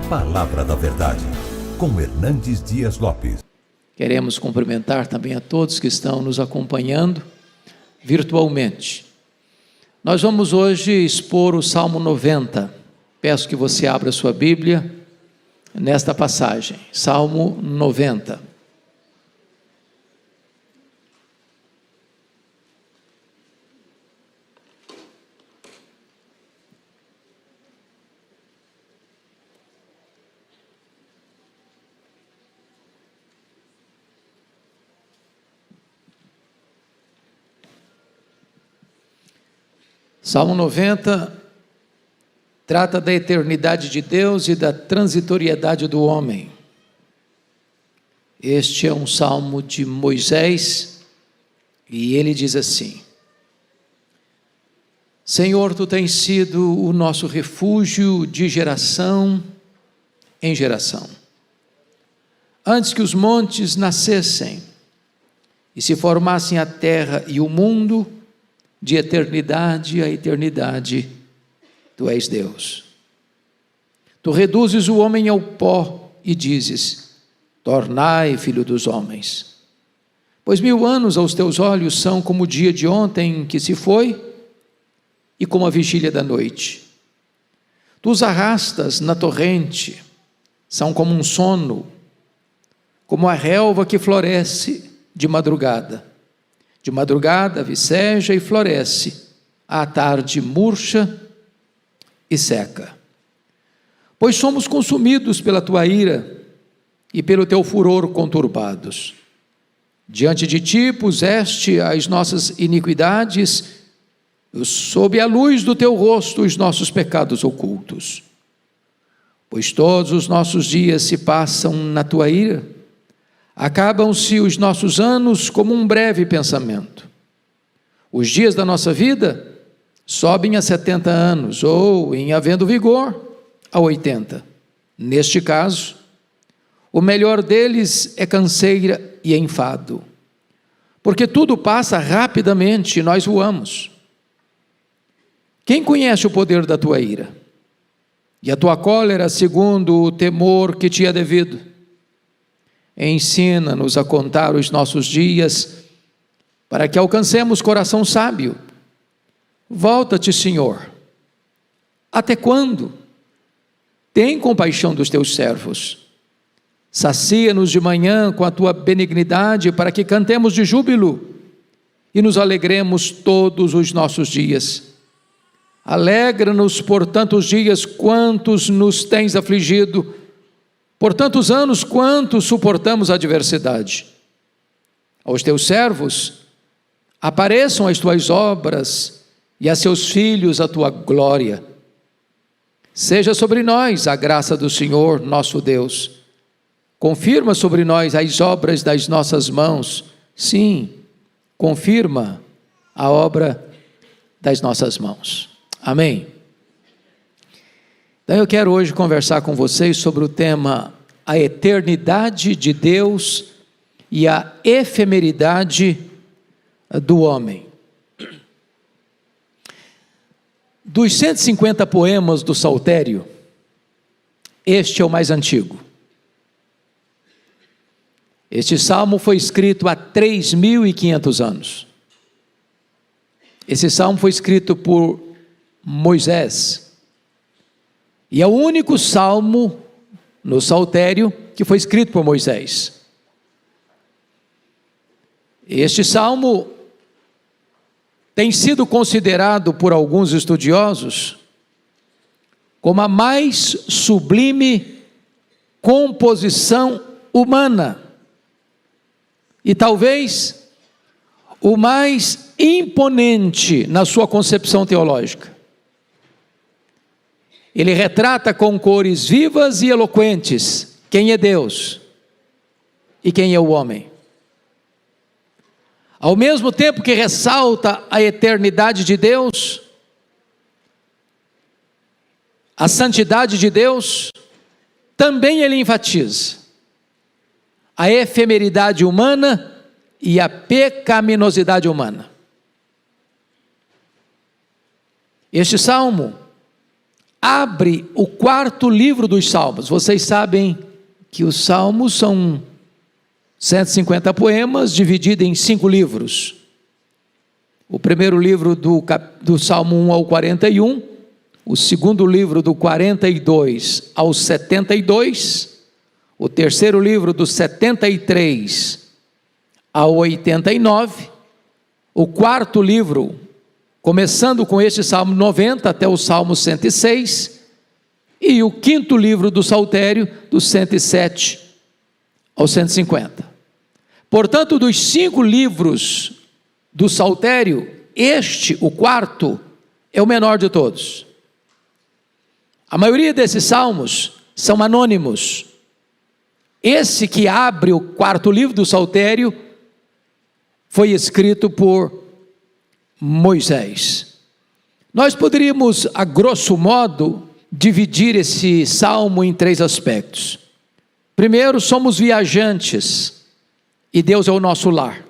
Palavra da Verdade, com Hernandes Dias Lopes. Queremos cumprimentar também a todos que estão nos acompanhando virtualmente. Nós vamos hoje expor o Salmo 90. Peço que você abra sua Bíblia nesta passagem, Salmo 90. Salmo 90 trata da eternidade de Deus e da transitoriedade do homem. Este é um salmo de Moisés e ele diz assim: Senhor, tu tens sido o nosso refúgio de geração em geração. Antes que os montes nascessem e se formassem a terra e o mundo, de eternidade a eternidade, tu és Deus. Tu reduzes o homem ao pó e dizes: tornai filho dos homens. Pois 1000 anos aos teus olhos são como o dia de ontem que se foi e como a vigília da noite. Tu os arrastas na torrente, são como um sono, como a relva que floresce de madrugada. De madrugada viceja e floresce, à tarde murcha e seca. Pois somos consumidos pela tua ira e pelo teu furor conturbados. Diante de ti puseste as nossas iniquidades, sob a luz do teu rosto os nossos pecados ocultos. Pois todos os nossos dias se passam na tua ira, acabam-se os nossos anos como um breve pensamento. Os dias da nossa vida sobem a 70 anos, ou, em havendo vigor, a 80. Neste caso, o melhor deles é canseira e enfado, porque tudo passa rapidamente e nós voamos. Quem conhece o poder da tua ira? E a tua cólera segundo o temor que te é devido? Ensina-nos a contar os nossos dias, para que alcancemos coração sábio. Volta-te, Senhor. Até quando? Tem compaixão dos teus servos. Sacia-nos de manhã com a tua benignidade, para que cantemos de júbilo e nos alegremos todos os nossos dias. Alegra-nos por tantos dias quantos nos tens afligido, por tantos anos quanto suportamos a adversidade. Aos teus servos apareçam as tuas obras e a seus filhos a tua glória. Seja sobre nós a graça do Senhor nosso Deus. Confirma sobre nós as obras das nossas mãos. Sim, confirma a obra das nossas mãos. Amém. Então eu quero hoje conversar com vocês sobre o tema a eternidade de Deus e a efemeridade do homem. Dos 150 poemas do Saltério, este é o mais antigo. Este salmo foi escrito há 3.500 anos. Esse salmo foi escrito por Moisés. E é o único salmo no Saltério que foi escrito por Moisés. Este salmo tem sido considerado por alguns estudiosos como a mais sublime composição humana e talvez o mais imponente na sua concepção teológica. Ele retrata com cores vivas e eloquentes quem é Deus e quem é o homem. Ao mesmo tempo que ressalta a eternidade de Deus, a santidade de Deus, também ele enfatiza a efemeridade humana e a pecaminosidade humana. Este salmo abre o quarto livro dos Salmos. Vocês sabem que os Salmos são 150 poemas divididos em 5 livros. O primeiro livro do Salmo 1 ao 41, o segundo livro do 42 ao 72, o terceiro livro do 73 ao 89, o quarto livro, começando com este Salmo 90 até o Salmo 106, e o quinto livro do Saltério, do 107 ao 150. Portanto, dos 5 livros do Saltério, este, o quarto, é o menor de todos. A maioria desses salmos são anônimos. Esse que abre o quarto livro do Saltério foi escrito por Moisés. Nós poderíamos, a grosso modo, dividir esse salmo em 3 aspectos. Primeiro, somos viajantes e Deus é o nosso lar.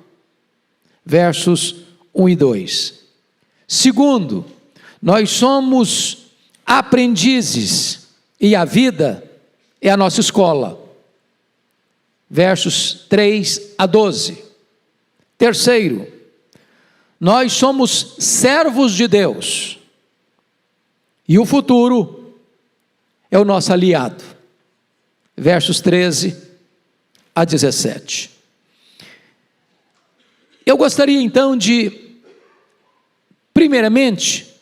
Versos 1 e 2. Segundo, nós somos aprendizes e a vida é a nossa escola. Versos 3 a 12. Terceiro, nós somos servos de Deus e o futuro é o nosso aliado. Versos 13 a 17. Eu gostaria então de, primeiramente,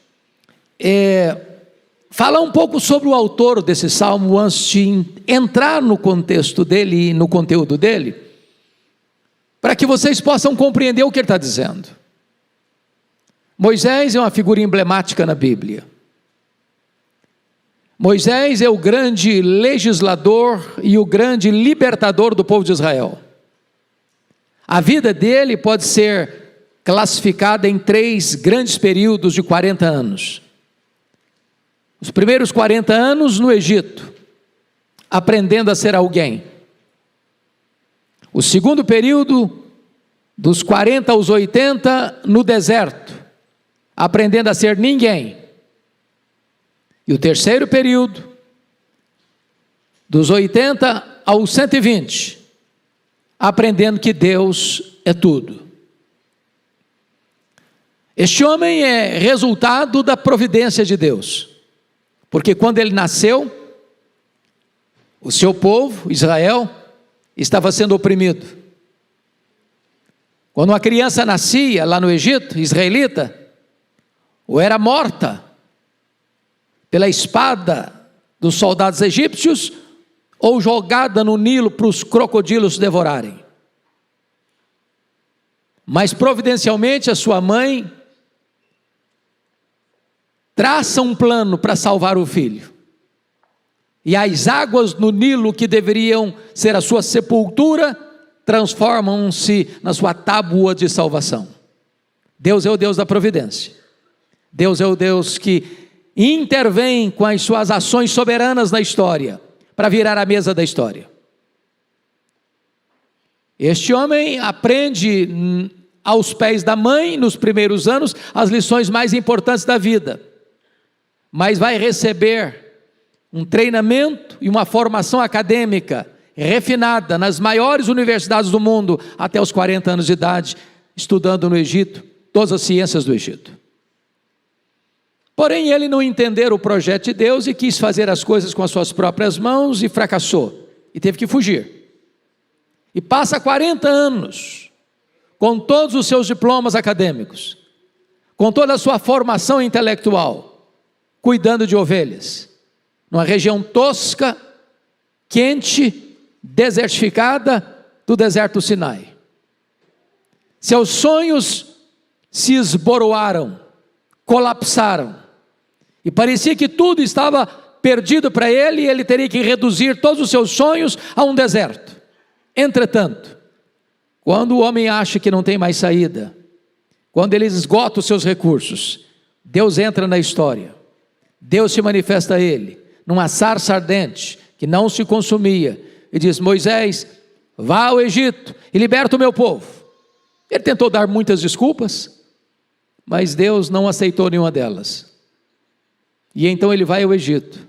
falar um pouco sobre o autor desse salmo antes de entrar no contexto dele e no conteúdo dele, para que vocês possam compreender o que ele está dizendo. Moisés é uma figura emblemática na Bíblia. Moisés é o grande legislador e o grande libertador do povo de Israel. A vida dele pode ser classificada em 3 grandes períodos de 40 anos. Os primeiros 40 anos no Egito, aprendendo a ser alguém. O segundo período, dos 40 aos 80, no deserto, aprendendo a ser ninguém. E o terceiro período, dos 80 aos 120, aprendendo que Deus é tudo. Este homem é resultado da providência de Deus, porque quando ele nasceu, o seu povo, Israel, estava sendo oprimido. Quando uma criança nascia lá no Egito, israelita, ou era morta pela espada dos soldados egípcios, ou jogada no Nilo para os crocodilos devorarem. Mas providencialmente a sua mãe traça um plano para salvar o filho. E as águas no Nilo, que deveriam ser a sua sepultura, transformam-se na sua tábua de salvação. Deus é o Deus da providência. Deus é o Deus que intervém com as suas ações soberanas na história, para virar a mesa da história. Este homem aprende aos pés da mãe, nos primeiros anos, as lições mais importantes da vida, mas vai receber um treinamento e uma formação acadêmica refinada nas maiores universidades do mundo, até os 40 anos de idade, estudando no Egito, todas as ciências do Egito. Porém, ele não entendeu o projeto de Deus e quis fazer as coisas com as suas próprias mãos e fracassou, e teve que fugir. E passa 40 anos, com todos os seus diplomas acadêmicos, com toda a sua formação intelectual, cuidando de ovelhas, numa região tosca, quente, desertificada do deserto do Sinai. Seus sonhos se esboroaram, colapsaram, e parecia que tudo estava perdido para ele, e ele teria que reduzir todos os seus sonhos a um deserto. Entretanto, quando o homem acha que não tem mais saída, quando ele esgota os seus recursos, Deus entra na história. Deus se manifesta a ele, numa sarça ardente, que não se consumia, e diz: Moisés, vá ao Egito e liberta o meu povo. Ele tentou dar muitas desculpas, mas Deus não aceitou nenhuma delas. E então ele vai ao Egito.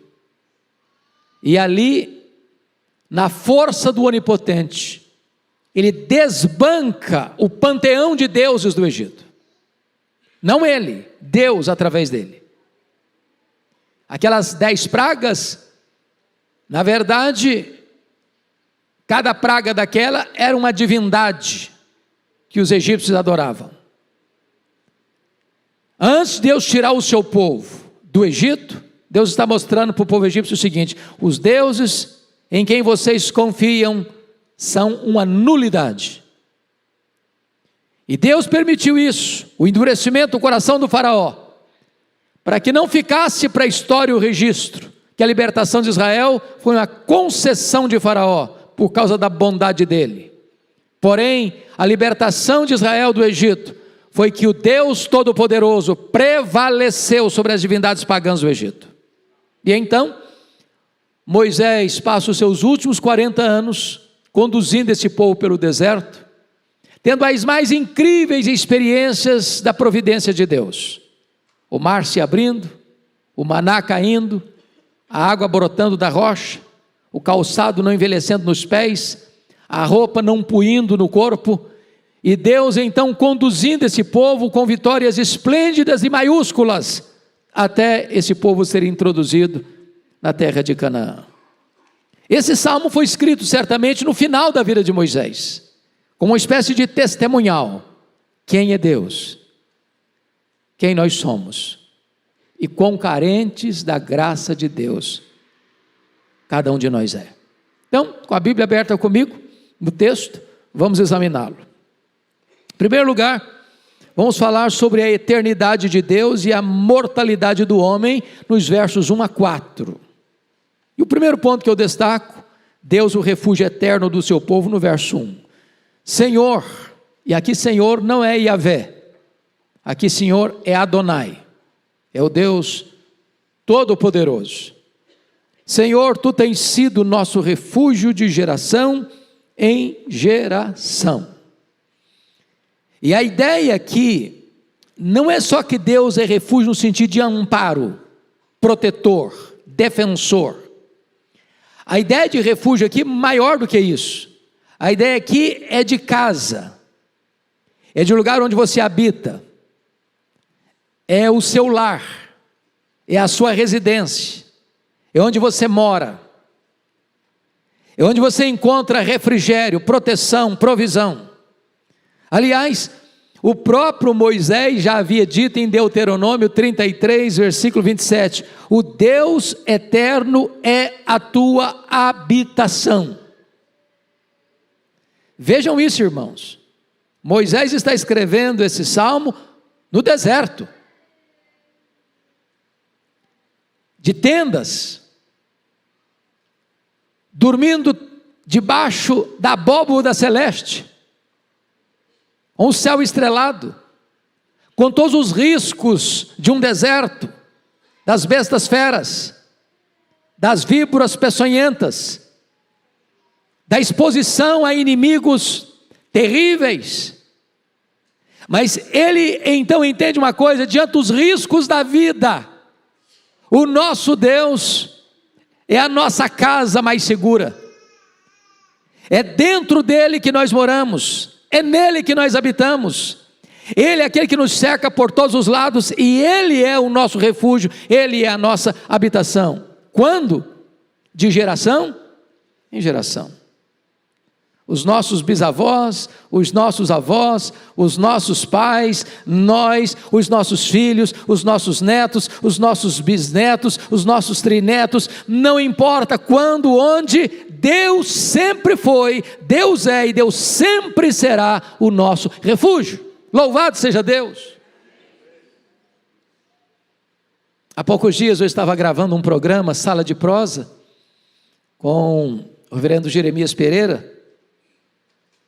E ali, na força do Onipotente, ele desbanca o panteão de deuses do Egito. Não ele, Deus através dele. Aquelas 10 pragas, na verdade, cada praga daquela era uma divindade que os egípcios adoravam. Antes de Deus tirar o seu povo do Egito, Deus está mostrando para o povo egípcio o seguinte: os deuses em quem vocês confiam são uma nulidade. E Deus permitiu isso, o endurecimento do coração do faraó, para que não ficasse para a história o registro que a libertação de Israel foi uma concessão de faraó, por causa da bondade dele. Porém, a libertação de Israel do Egito foi que o Deus Todo-Poderoso prevaleceu sobre as divindades pagãs do Egito. E então, Moisés passa os seus últimos 40 anos conduzindo esse povo pelo deserto, tendo as mais incríveis experiências da providência de Deus. O mar se abrindo, o maná caindo, a água brotando da rocha, o calçado não envelhecendo nos pés, a roupa não puindo no corpo, e Deus então conduzindo esse povo com vitórias esplêndidas e maiúsculas, até esse povo ser introduzido na terra de Canaã. Esse salmo foi escrito certamente no final da vida de Moisés, como uma espécie de testemunhal. Quem é Deus? Quem nós somos? E quão carentes da graça de Deus cada um de nós é. Então, com a Bíblia aberta comigo, no texto, vamos examiná-lo. Em primeiro lugar, vamos falar sobre a eternidade de Deus e a mortalidade do homem, nos versos 1 a 4. E o primeiro ponto que eu destaco, Deus o refúgio eterno do seu povo, no verso 1. Senhor, e aqui Senhor não é Yahvé, aqui Senhor é Adonai, é o Deus Todo-Poderoso. Senhor, Tu tens sido nosso refúgio de geração em geração. E a ideia aqui, não é só que Deus é refúgio no sentido de amparo, protetor, defensor. A ideia de refúgio aqui é maior do que isso. A ideia aqui é de casa, é de lugar onde você habita, é o seu lar, é a sua residência, é onde você mora, é onde você encontra refrigério, proteção, provisão. Aliás, o próprio Moisés já havia dito em Deuteronômio 33, versículo 27, o Deus eterno é a tua habitação. Vejam isso, irmãos. Moisés está escrevendo esse salmo no deserto, de tendas, dormindo debaixo da abóbora celeste, com o céu estrelado, com todos os riscos de um deserto, das bestas feras, das víboras peçonhentas, da exposição a inimigos terríveis. Mas ele então entende uma coisa: diante dos riscos da vida, o nosso Deus é a nossa casa mais segura, é dentro dele que nós moramos, é nele que nós habitamos. Ele é aquele que nos cerca por todos os lados, e ele é o nosso refúgio, ele é a nossa habitação. Quando? De geração em geração. Os nossos bisavós, os nossos avós, os nossos pais, nós, os nossos filhos, os nossos netos, os nossos bisnetos, os nossos trinetos, não importa quando, onde, Deus sempre foi, Deus é e Deus sempre será o nosso refúgio. Louvado seja Deus! Há poucos dias eu estava gravando um programa, Sala de Prosa, com o reverendo Jeremias Pereira,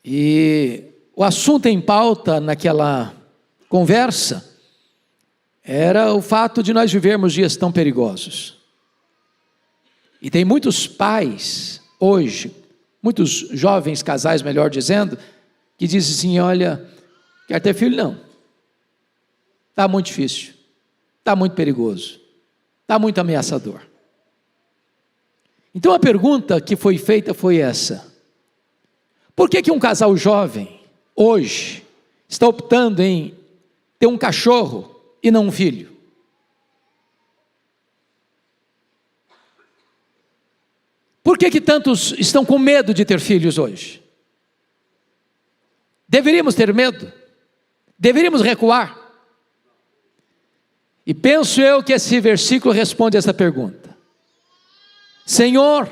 e o assunto em pauta naquela conversa era o fato de nós vivermos dias tão perigosos. E tem muitos pais hoje, muitos jovens casais, melhor dizendo, que dizem assim: olha, quer ter filho? Não, está muito difícil, está muito perigoso. Está muito ameaçador. Então a pergunta que foi feita foi essa: por que um casal jovem, hoje, está optando em ter um cachorro e não um filho? Por que tantos estão com medo de ter filhos hoje? Deveríamos ter medo? Deveríamos recuar? E penso eu que esse versículo responde essa pergunta. Senhor,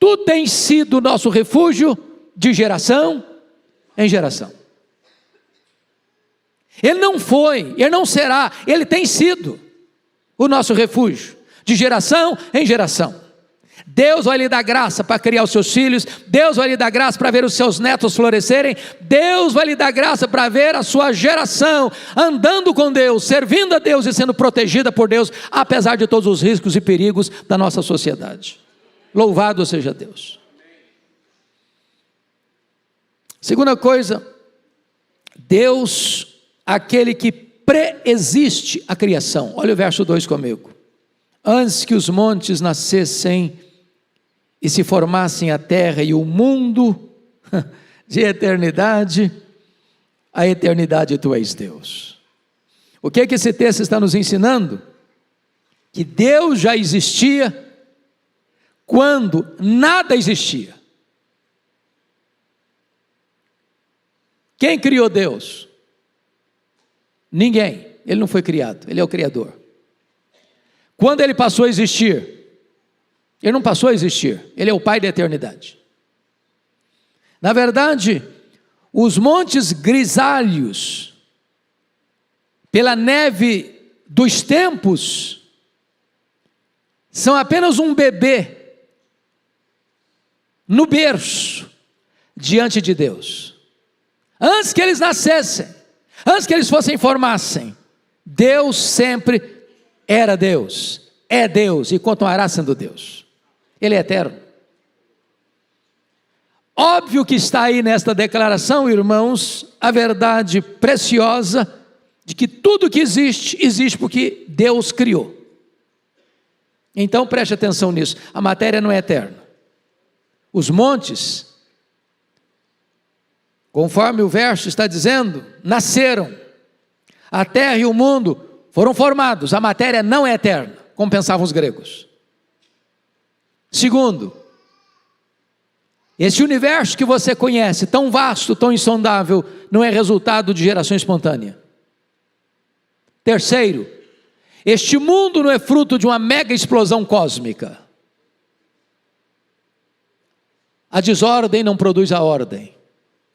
Tu tens sido o nosso refúgio de geração em geração. Ele não foi, Ele não será, Ele tem sido o nosso refúgio de geração em geração. Deus vai lhe dar graça para criar os seus filhos, Deus vai lhe dar graça para ver os seus netos florescerem, Deus vai lhe dar graça para ver a sua geração andando com Deus, servindo a Deus e sendo protegida por Deus, apesar de todos os riscos e perigos da nossa sociedade. Louvado seja Deus. Segunda coisa, Deus, aquele que preexiste a criação. Olha o verso 2 comigo. Antes que os montes nascessem e se formassem a terra e o mundo, de eternidade a eternidade Tu és Deus. O que esse texto está nos ensinando? Que Deus já existia quando nada existia. Quem criou Deus? Ninguém. Ele não foi criado, Ele é o Criador. Quando Ele passou a existir? Ele não passou a existir, Ele é o Pai da eternidade. Na verdade, os montes grisalhos, pela neve dos tempos, são apenas um bebê no berço diante de Deus. Antes que eles nascessem, antes que eles formassem, Deus sempre era Deus, é Deus e continuará sendo Deus. Ele é eterno. Óbvio que está aí nesta declaração, irmãos, a verdade preciosa de que tudo que existe, existe porque Deus criou. Então preste atenção nisso, a matéria não é eterna. Os montes, conforme o verso está dizendo, nasceram. A terra e o mundo foram formados, a matéria não é eterna, como pensavam os gregos. Segundo, esse universo que você conhece, tão vasto, tão insondável, não é resultado de geração espontânea. Terceiro, este mundo não é fruto de uma mega explosão cósmica. A desordem não produz a ordem,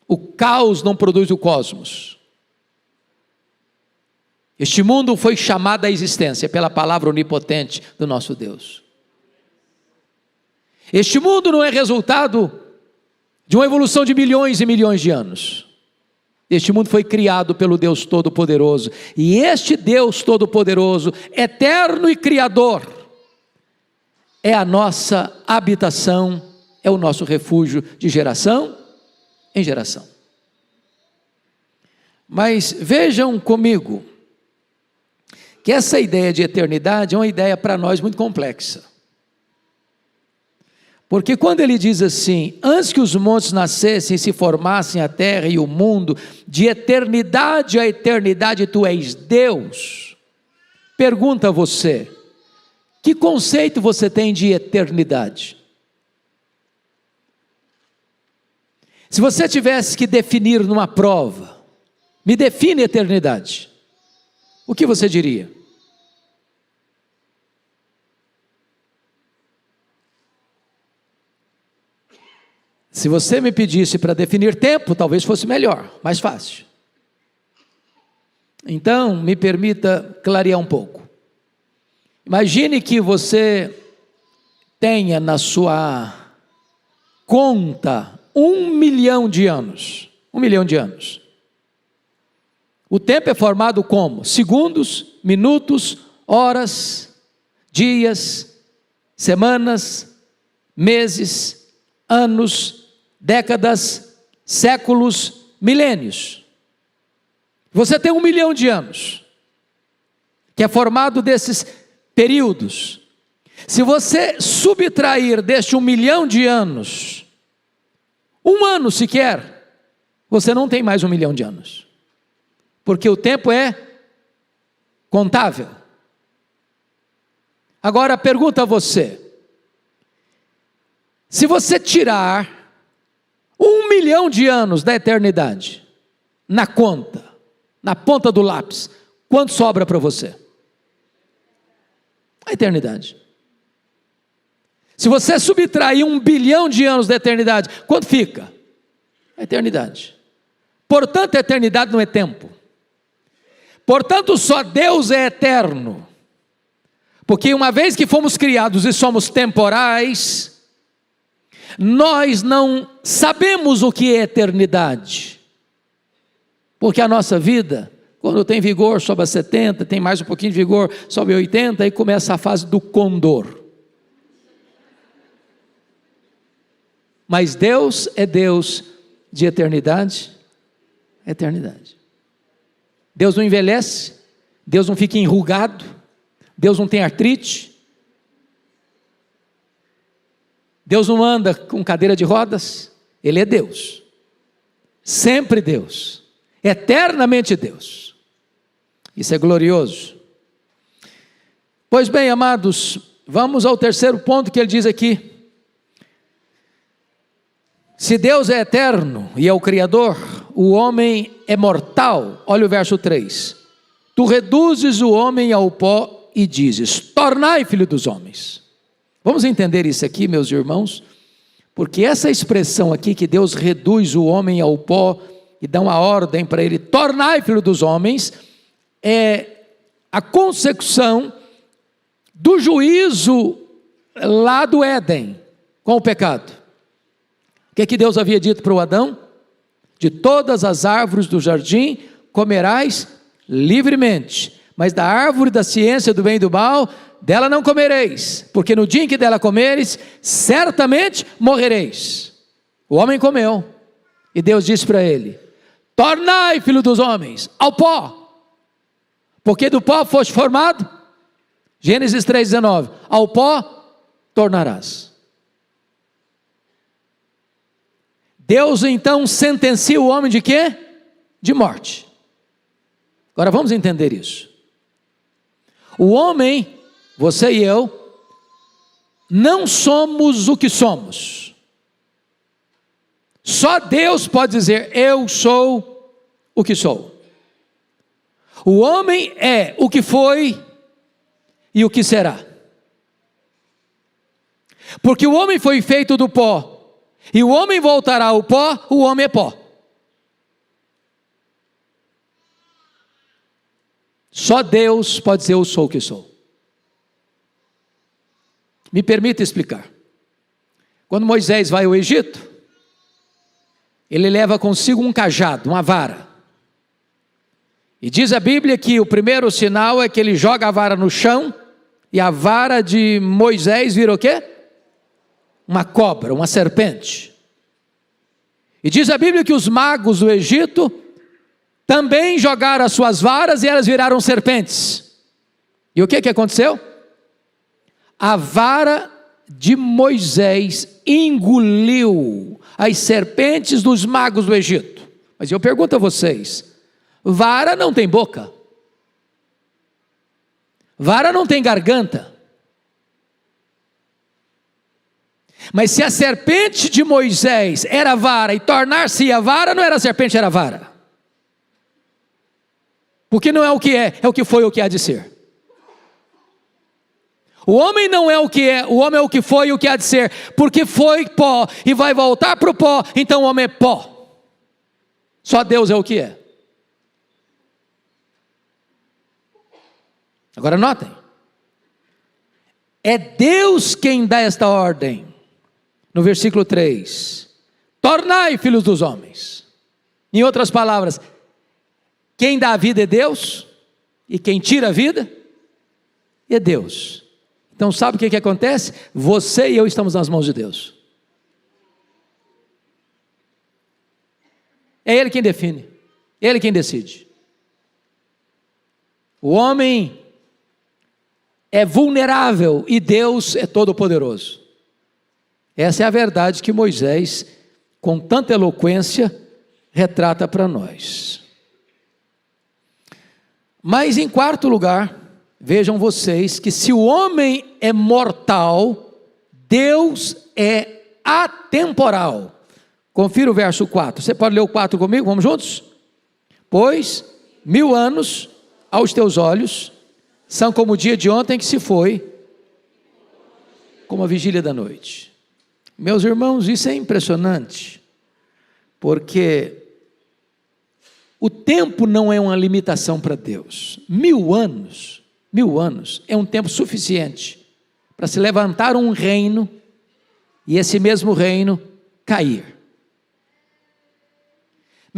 o caos não produz o cosmos. Este mundo foi chamado à existência pela palavra onipotente do nosso Deus. Este mundo não é resultado de uma evolução de milhões e milhões de anos. Este mundo foi criado pelo Deus Todo-Poderoso, e este Deus Todo-Poderoso, eterno e Criador, é a nossa habitação, é o nosso refúgio de geração em geração. Mas vejam comigo, que essa ideia de eternidade é uma ideia para nós muito complexa. Porque quando ele diz assim, antes que os montes nascessem e se formassem a terra e o mundo, de eternidade a eternidade Tu és Deus, pergunta a você, que conceito você tem de eternidade? Se você tivesse que definir numa prova, me define eternidade, o que você diria? Se você me pedisse para definir tempo, talvez fosse melhor, mais fácil. Então, me permita clarear um pouco. Imagine que você tenha na sua conta 1 milhão de anos. 1 milhão de anos. O tempo é formado como? Segundos, minutos, horas, dias, semanas, meses, anos, décadas, séculos, milênios. Você tem 1 milhão de anos, que é formado desses períodos. Se você subtrair deste 1 milhão de anos, um ano sequer, você não tem mais 1 milhão de anos. Porque o tempo é contável. Agora pergunta a você: se você tirar 1 milhão de anos da eternidade, na conta, na ponta do lápis, quanto sobra para você? A eternidade. Se você subtrair 1 bilhão de anos da eternidade, quanto fica? A eternidade. Portanto, a eternidade não é tempo. Portanto, só Deus é eterno. Porque uma vez que fomos criados e somos temporais, nós não sabemos o que é eternidade. Porque a nossa vida, quando tem vigor, sobe a 70, tem mais um pouquinho de vigor, sobe a 80, e começa a fase do condor. Mas Deus é Deus de eternidade, eternidade. Deus não envelhece, Deus não fica enrugado, Deus não tem artrite, Deus não anda com cadeira de rodas, Ele é Deus, sempre Deus, eternamente Deus. Isso é glorioso. Pois bem, amados, vamos ao terceiro ponto que ele diz aqui. Se Deus é eterno e é o Criador, o homem é mortal. Olha o verso 3. Tu reduzes o homem ao pó e dizes: tornai filho dos homens. Vamos entender isso aqui, meus irmãos, porque essa expressão aqui, que Deus reduz o homem ao pó e dá uma ordem para ele, tornai filho dos homens, é a consecução do juízo lá do Éden, com o pecado. O que Deus havia dito para o Adão? De todas as árvores do jardim comerás livremente, mas da árvore da ciência do bem e do mal, dela não comereis, porque no dia em que dela comeres, certamente morrereis. O homem comeu, e Deus disse para ele: tornai, filho dos homens, ao pó, porque do pó foste formado. Gênesis 3,19, ao pó tornarás. Deus então sentencia o homem de quê? De morte. Agora vamos entender isso. O homem, você e eu, não somos o que somos. Só Deus pode dizer: eu sou o que sou. O homem é o que foi e o que será. Porque o homem foi feito do pó, e o homem voltará ao pó, o homem é pó. Só Deus pode dizer: eu sou o que sou. Me permita explicar. Quando Moisés vai ao Egito, ele leva consigo um cajado, uma vara. E diz a Bíblia que o primeiro sinal é que ele joga a vara no chão, e a vara de Moisés vira o quê? Uma cobra, uma serpente. E diz a Bíblia que os magos do Egito também jogaram as suas varas e elas viraram serpentes. E o que aconteceu? A vara de Moisés engoliu as serpentes dos magos do Egito. Mas eu pergunto a vocês: vara não tem boca? Vara não tem garganta? Mas se a serpente de Moisés era vara e tornar-se a vara, não era serpente, era vara. Porque não é o que é o que foi, o que há de ser. O homem não é o que é, o homem é o que foi e o que há de ser. Porque foi pó e vai voltar para o pó, então o homem é pó. Só Deus é o que é. Agora notem, é Deus quem dá esta ordem. No versículo 3, tornai filhos dos homens. Em outras palavras, quem dá a vida é Deus, e quem tira a vida é Deus. Então sabe o que acontece? Você e eu estamos nas mãos de Deus. É Ele quem define, Ele quem decide. O homem é vulnerável e Deus é todo-poderoso. Essa é a verdade que Moisés, com tanta eloquência, retrata para nós. Mas em quarto lugar, vejam vocês que se o homem é mortal, Deus é atemporal. Confira o verso 4. Você pode ler o 4 comigo? Vamos juntos? Pois 1000 anos aos teus olhos são como o dia de ontem que se foi, como a vigília da noite. Meus irmãos, isso é impressionante, porque o tempo não é uma limitação para Deus. 1000 anos é um tempo suficiente para se levantar um reino e esse mesmo reino cair.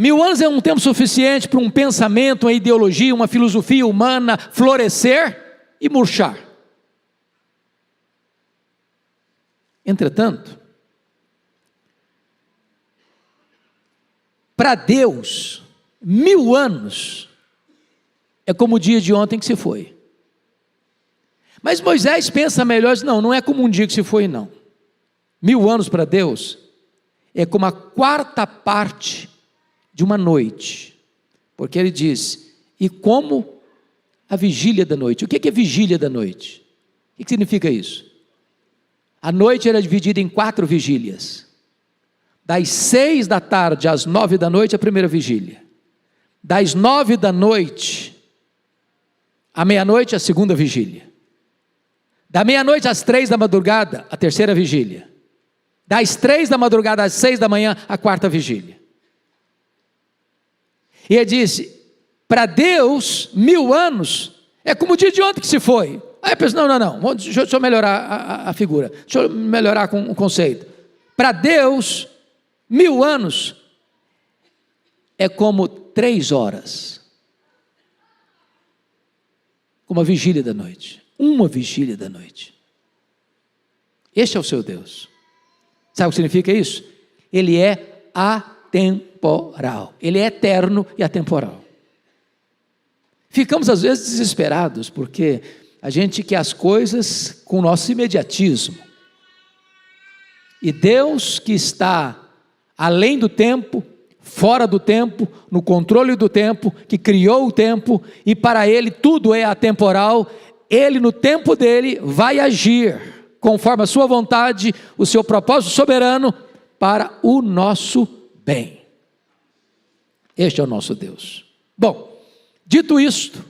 1000 anos é um tempo suficiente para um pensamento, uma ideologia, uma filosofia humana florescer e murchar. Entretanto, para Deus, 1000 anos é como o dia de ontem que se foi. Mas Moisés pensa melhor, diz, não é como um dia que se foi, não. 1000 anos para Deus é como a quarta parte de uma noite, porque ele diz, e como a vigília da noite. O que é vigília da noite? O que significa isso? A noite era dividida em 4 vigílias, das 6 da tarde às 9 da noite a primeira vigília, das 9 da noite à meia-noite a segunda vigília, da meia-noite às 3 da madrugada a terceira vigília, das 3 da madrugada às 6 da manhã a quarta vigília. E ele disse, para Deus 1000 anos é como o dia de ontem que se foi. Aí eu penso, não, deixa eu melhorar a figura, deixa eu melhorar com o conceito. Para Deus 1000 anos é como 3 horas, como a vigília da noite, uma vigília da noite. Este é o seu Deus. Sabe o que significa isso? Ele é atemporal, ele é eterno e atemporal. Ficamos às vezes desesperados, porque a gente quer as coisas com o nosso imediatismo, e Deus que está além do tempo, fora do tempo, no controle do tempo, que criou o tempo, e para Ele tudo é atemporal, Ele no tempo dele vai agir, conforme a sua vontade, o seu propósito soberano, para o nosso bem. Este é o nosso Deus. Bom, dito isto,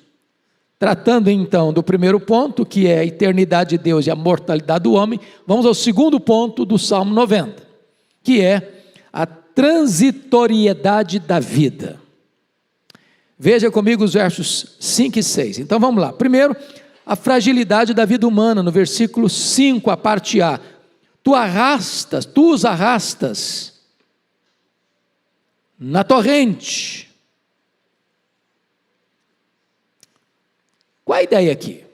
tratando então do primeiro ponto, que é a eternidade de Deus e a mortalidade do homem, vamos ao segundo ponto do Salmo 90, que é a transitoriedade da vida. Veja comigo os versos 5 e 6. Então vamos lá. Primeiro, a fragilidade da vida humana, no versículo 5, a parte A. Tu os arrastas na torrente. Qual a ideia aqui?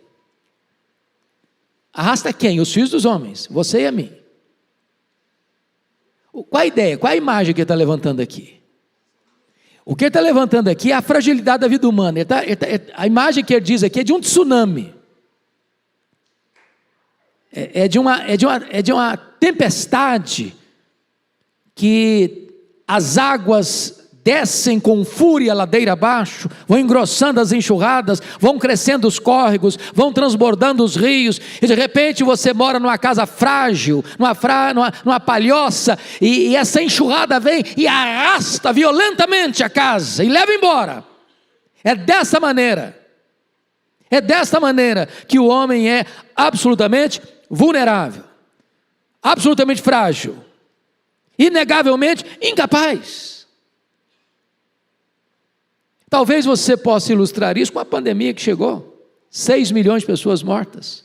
Arrasta quem? Os filhos dos homens, você e a mim. Qual a ideia? Qual a imagem que ele está levantando aqui? O que ele está levantando aqui é a fragilidade da vida humana. A imagem que ele diz aqui é de um tsunami. É de uma tempestade que as águas descem com fúria ladeira abaixo, vão engrossando as enxurradas, vão crescendo os córregos, vão transbordando os rios, e de repente você mora numa casa frágil, numa palhoça, e essa enxurrada vem e arrasta violentamente a casa, e leva embora. É dessa maneira que o homem é absolutamente vulnerável, absolutamente frágil, inegavelmente incapaz. Talvez você possa ilustrar isso com a pandemia que chegou, 6 milhões de pessoas mortas,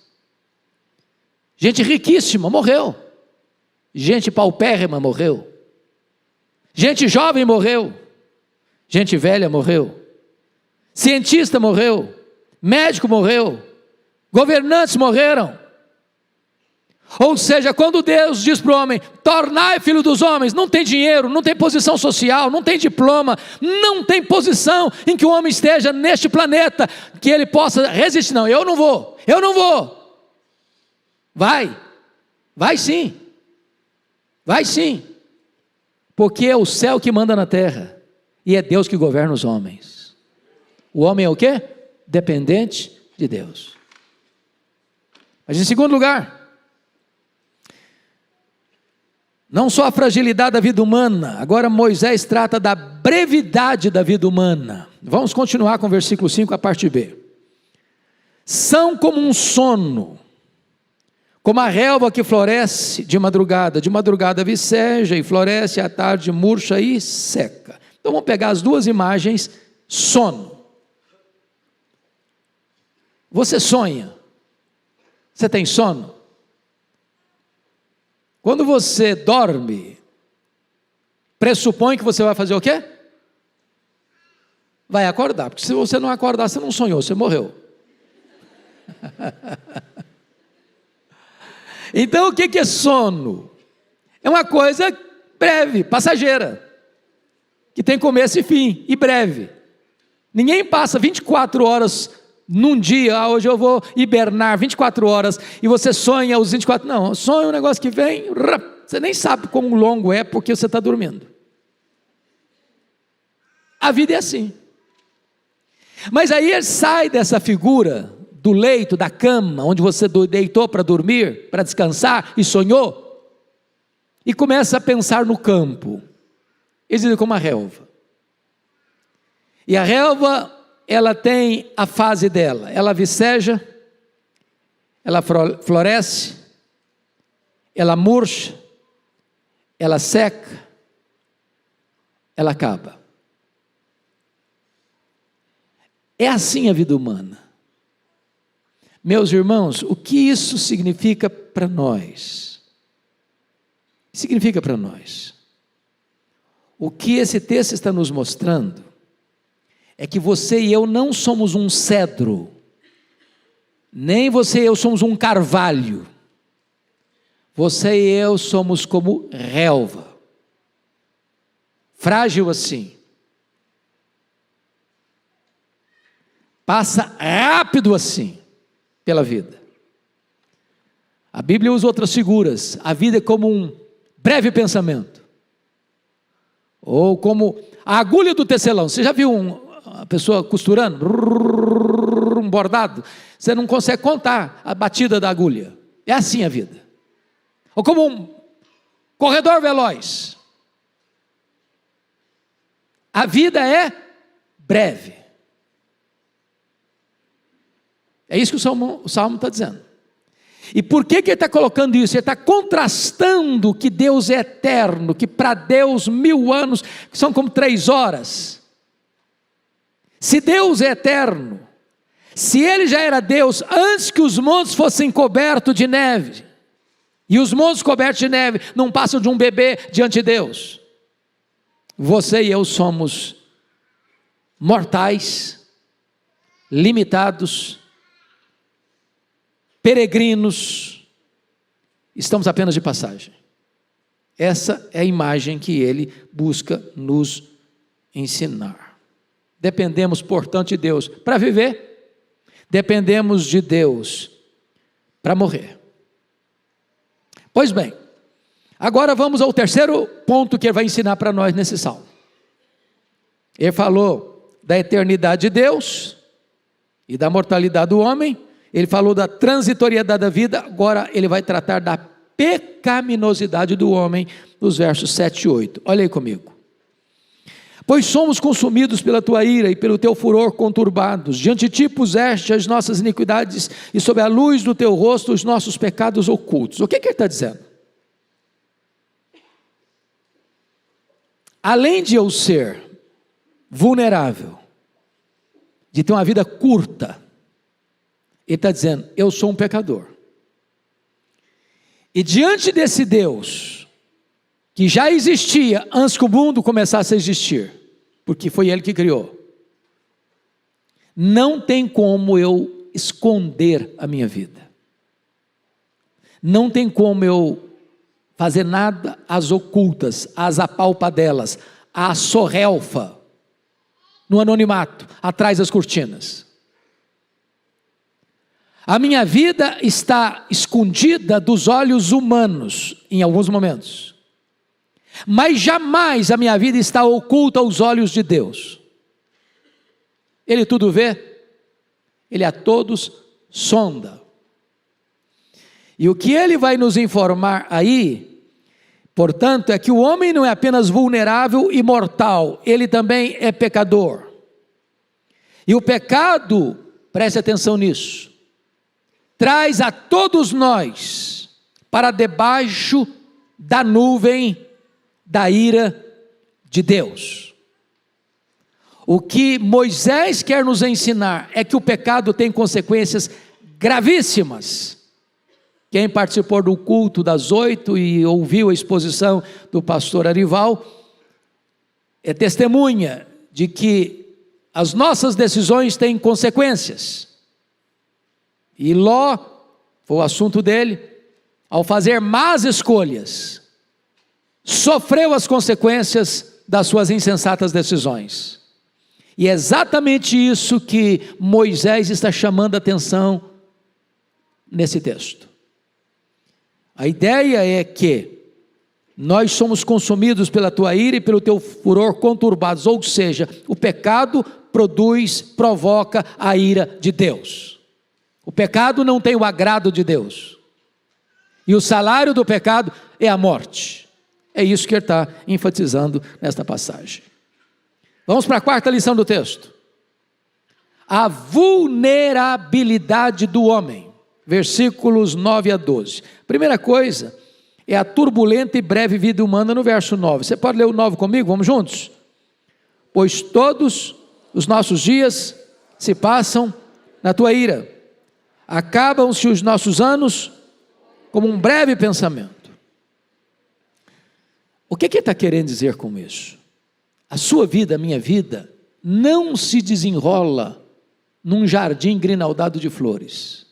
gente riquíssima morreu, gente paupérrima morreu, gente jovem morreu, gente velha morreu, cientista morreu, médico morreu, governantes morreram. Ou seja, quando Deus diz para o homem, tornai filho dos homens, não tem dinheiro, não tem posição social, não tem diploma, não tem posição em que o homem esteja neste planeta, que ele possa resistir. Não, eu não vou, Vai sim, porque é o céu que manda na terra, e é Deus que governa os homens. O homem é o quê? Dependente de Deus. Mas em segundo lugar, não só a fragilidade da vida humana, agora Moisés trata da brevidade da vida humana. Vamos continuar com o versículo 5, a parte B. São como um sono, como a relva que floresce de madrugada viceja e floresce, à tarde murcha e seca. Então vamos pegar as duas imagens, sono. Você sonha? Você tem sono? Quando você dorme, pressupõe que você vai fazer o quê? Vai acordar, porque se você não acordar, você não sonhou, você morreu. Então o que é sono? É uma coisa breve, passageira, que tem começo e fim, e breve. Ninguém passa 24 horas num dia, hoje eu vou hibernar 24 horas, e você sonha os 24, não, sonha um negócio que vem, você nem sabe como longo é, porque você está dormindo. A vida é assim. Mas aí ele sai dessa figura, do leito, da cama, onde você deitou para dormir, para descansar, e sonhou, e começa a pensar no campo. Eles dizem como a relva. E a relva, ela tem a fase dela, ela viceja, ela floresce, ela murcha, ela seca, ela acaba. É assim a vida humana. Meus irmãos, o que isso significa para nós? Significa para nós. O que esse texto está nos mostrando é que você e eu não somos um cedro, nem você e eu somos um carvalho. Você e eu somos como relva, frágil assim, passa rápido assim pela vida. A Bíblia usa outras figuras. A vida é como um breve pensamento, ou como a agulha do tecelão. Você já viu a pessoa costurando, um bordado? Você não consegue contar a batida da agulha. É assim a vida. Ou como um corredor veloz. A vida é breve. É isso que o Salmo está dizendo. E por que ele está colocando isso? Ele está contrastando que Deus é eterno, que para Deus 1000 anos são como 3 horas. Se Deus é eterno, se Ele já era Deus antes que os montes fossem cobertos de neve, e os montes cobertos de neve não passam de um bebê diante de Deus, você e eu somos mortais, limitados, peregrinos, estamos apenas de passagem. Essa é a imagem que ele busca nos ensinar. Dependemos, portanto, de Deus para viver, dependemos de Deus para morrer. Pois bem, agora vamos ao terceiro ponto que ele vai ensinar para nós nesse salmo. Ele falou da eternidade de Deus e da mortalidade do homem. Ele falou da transitoriedade da vida, agora ele vai tratar da pecaminosidade do homem, nos versos 7 e 8. Olha aí comigo. Pois somos consumidos pela tua ira e pelo teu furor conturbados. Diante de ti puseste as nossas iniquidades e sob a luz do teu rosto os nossos pecados ocultos. O que ele está dizendo? Além de eu ser vulnerável, de ter uma vida curta, ele está dizendo, eu sou um pecador. E diante desse Deus, que já existia antes que o mundo começasse a existir, porque foi Ele que criou, não tem como eu esconder a minha vida. Não tem como eu fazer nada às ocultas, às apalpadelas, à sorrelfa, no anonimato, atrás das cortinas. A minha vida está escondida dos olhos humanos em alguns momentos, mas jamais a minha vida está oculta aos olhos de Deus. Ele tudo vê, Ele a todos sonda. E o que Ele vai nos informar aí, portanto, é que o homem não é apenas vulnerável e mortal, ele também é pecador. E o pecado, preste atenção nisso, traz a todos nós para debaixo da nuvem da ira de Deus. O que Moisés quer nos ensinar é que o pecado tem consequências gravíssimas. Quem participou do culto das 8 e ouviu a exposição do pastor Arival, é testemunha de que as nossas decisões têm consequências. E Ló, foi o assunto dele, ao fazer más escolhas, sofreu as consequências das suas insensatas decisões. E é exatamente isso que Moisés está chamando a atenção nesse texto. A ideia é que nós somos consumidos pela tua ira e pelo teu furor conturbados, ou seja, o pecado provoca a ira de Deus. O pecado não tem o agrado de Deus, e o salário do pecado é a morte. É isso que ele está enfatizando nesta passagem. Vamos para a quarta lição do texto. A vulnerabilidade do homem, versículos 9 a 12. Primeira coisa é a turbulenta e breve vida humana no verso 9. Você pode ler o 9 comigo? Vamos juntos? Pois todos os nossos dias se passam na tua ira, acabam-se os nossos anos como um breve pensamento. O que ele está querendo dizer com isso? A sua vida, a minha vida, não se desenrola num jardim grinaldado de flores,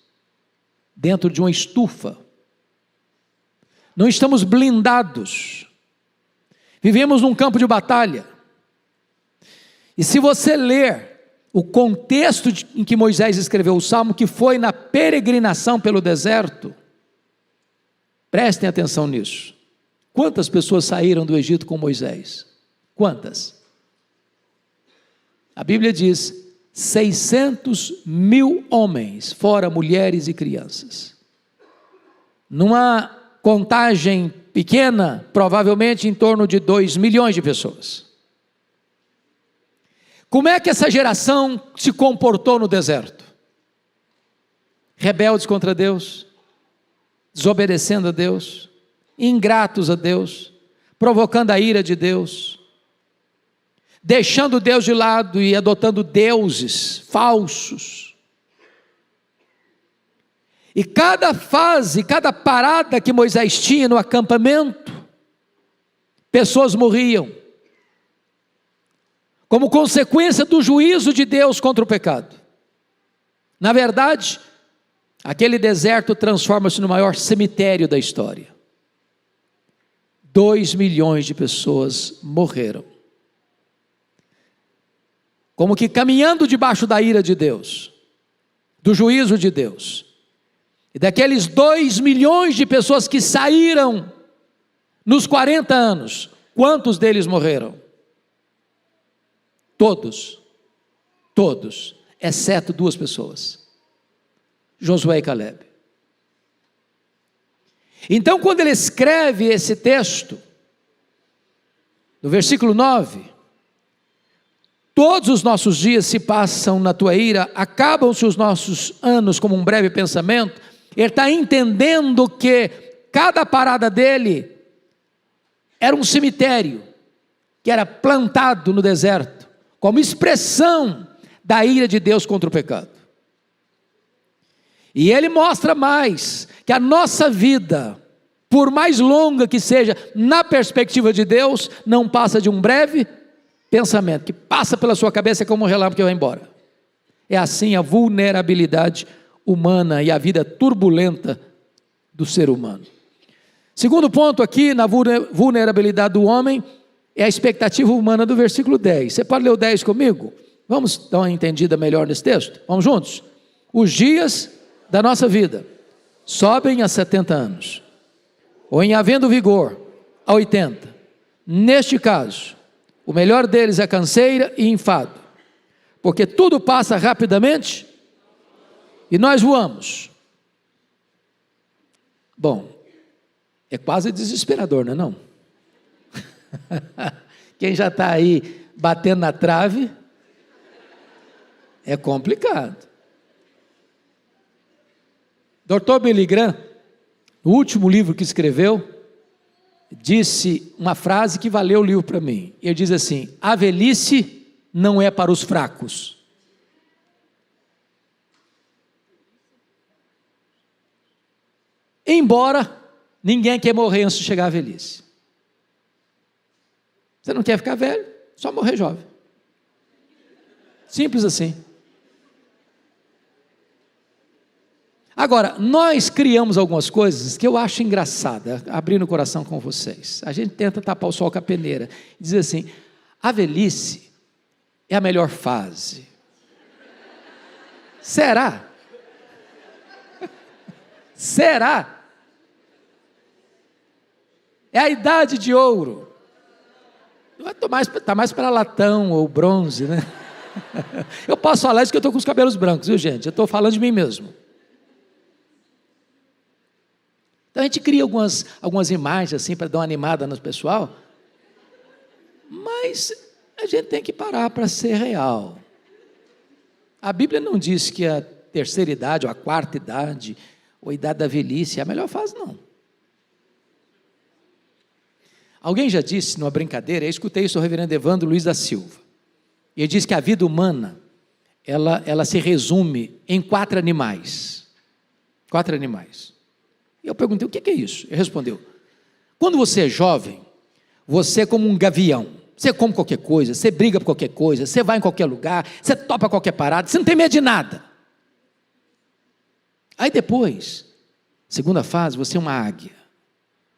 dentro de uma estufa. Não estamos blindados, vivemos num campo de batalha. E se você ler o contexto em que Moisés escreveu o Salmo, que foi na peregrinação pelo deserto, prestem atenção nisso. Quantas pessoas saíram do Egito com Moisés? Quantas? A Bíblia diz 600.000 homens, fora mulheres e crianças. Numa contagem pequena, provavelmente em torno de 2 milhões de pessoas. Como é que essa geração se comportou no deserto? Rebeldes contra Deus, desobedecendo a Deus, ingratos a Deus, provocando a ira de Deus, deixando Deus de lado e adotando deuses falsos. E cada fase, cada parada que Moisés tinha no acampamento, pessoas morriam, como consequência do juízo de Deus contra o pecado. Na verdade, aquele deserto transforma-se no maior cemitério da história. 2 milhões de pessoas morreram, como que caminhando debaixo da ira de Deus, do juízo de Deus. E daqueles 2 milhões de pessoas que saíram nos 40 anos, quantos deles morreram? Todos, exceto 2 pessoas, Josué e Caleb. Então, quando ele escreve esse texto, no versículo 9, todos os nossos dias se passam na tua ira, acabam-se os nossos anos como um breve pensamento. Ele está entendendo que cada parada dele era um cemitério, que era plantado no deserto, como expressão da ira de Deus contra o pecado. E ele mostra mais, que a nossa vida, por mais longa que seja, na perspectiva de Deus, não passa de um breve pensamento, que passa pela sua cabeça como um relâmpago que vai embora. É assim a vulnerabilidade humana e a vida turbulenta do ser humano. Segundo ponto aqui, na vulnerabilidade do homem, é a expectativa humana do versículo 10. Você pode ler o 10 comigo? Vamos dar uma entendida melhor nesse texto? Vamos juntos? Os dias da nossa vida sobem a 70 anos, ou em havendo vigor, a 80. Neste caso, o melhor deles é canseira e enfado, porque tudo passa rapidamente e nós voamos. Bom, é quase desesperador, não é não? Quem já está aí batendo na trave, é complicado. Dr. Billy Graham, no último livro que escreveu, disse uma frase que valeu o livro para mim. Ele diz assim: a velhice não é para os fracos. Embora ninguém quer morrer antes de chegar à velhice. Você não quer ficar velho, só morrer jovem. Simples assim. Agora, nós criamos algumas coisas que eu acho engraçada, abrindo o coração com vocês. A gente tenta tapar o sol com a peneira. Diz assim: a velhice é a melhor fase. Será? Será? É a idade de ouro. Está mais para latão ou bronze, né? Eu posso falar isso que eu estou com os cabelos brancos, viu, gente? Eu estou falando de mim mesmo. Então a gente cria algumas imagens assim para dar uma animada no pessoal, mas a gente tem que parar para ser real. A Bíblia não diz que a terceira idade, ou a quarta idade, ou a idade da velhice é a melhor fase, não. Alguém já disse, numa brincadeira, eu escutei isso do reverendo Evandro Luiz da Silva, e ele diz que a vida humana, ela se resume em 4 animais. 4 animais. E eu perguntei: o que é isso? Ele respondeu: quando você é jovem, você é como um gavião. Você come qualquer coisa, você briga por qualquer coisa, você vai em qualquer lugar, você topa qualquer parada, você não tem medo de nada. Aí depois, segunda fase, você é uma águia.